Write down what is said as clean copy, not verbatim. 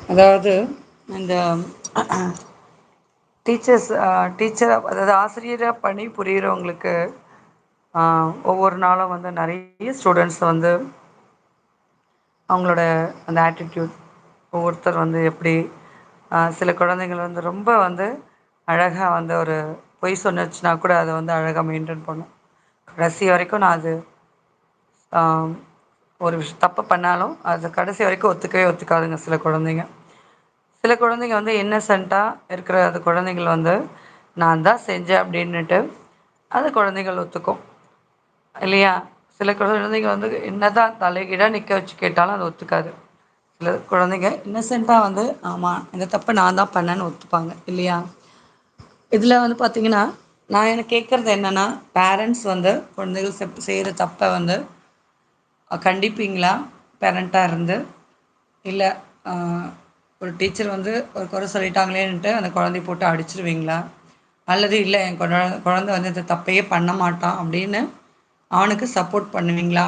அதாவது இந்த டீச்சர்ஸ் டீச்சரா அதாவது ஆசிரியரா பணி புரியிறவங்களுக்கு ஒவ்வொரு நாளும் வந்து நிறைய ஸ்டூடெண்ட்ஸ் வந்து அவங்களோட அந்த ஆட்டிடியூட் ஒவ்வொருத்தர் வந்து எப்படி சில குழந்தைங்கள் வந்து ரொம்ப வந்து அழகாக வந்து ஒரு பொய் சொன்னுச்சுன்னா கூட அதை வந்து அழகாக மெயின்டைன் பண்ணும். கடைசி வரைக்கும் நான் அது ஆம், ஒரு தப்பு பண்ணாலும் அது கடைசி வரைக்கும் ஒத்துக்கவே ஒத்துக்காதுங்க சில குழந்தைங்க. சில குழந்தைங்க வந்து இன்னசென்ட்டாக இருக்கிற அது குழந்தைகள் வந்து நான் தான் செஞ்சேன் அப்படின்னுட்டு அது குழந்தைகள் ஒத்துக்கும் இல்லையா? சில குழந்தைங்க வந்து என்னதான் தலைகீழாக நிற்க வச்சு கேட்டாலும் அது ஒத்துக்காது. சில குழந்தைங்க இன்னசென்ட்டாக வந்து ஆமாம் இந்த தப்பை நான் தான் பண்ணேன்னு ஒத்துப்பாங்க இல்லையா? இதில் வந்து பார்த்தீங்கன்னா நான் எனக்கு கேட்குறது என்னென்னா, பேரண்ட்ஸ் வந்து குழந்தைகள் செய்கிற தப்பை வந்து கண்டிப்பீங்களா? பேரண்ட்டாக இருந்து இல்லை ஒரு டீச்சர் வந்து ஒரு குறை சொல்லிட்டாங்களேன்ட்டு அந்த குழந்தைய போட்டு அடிச்சிருவீங்களா? அல்லது இல்லை என் குழந்தை வந்து இந்த தப்பையே பண்ண மாட்டான் அப்படின்னு அவனுக்கு சப்போர்ட் பண்ணுவீங்களா?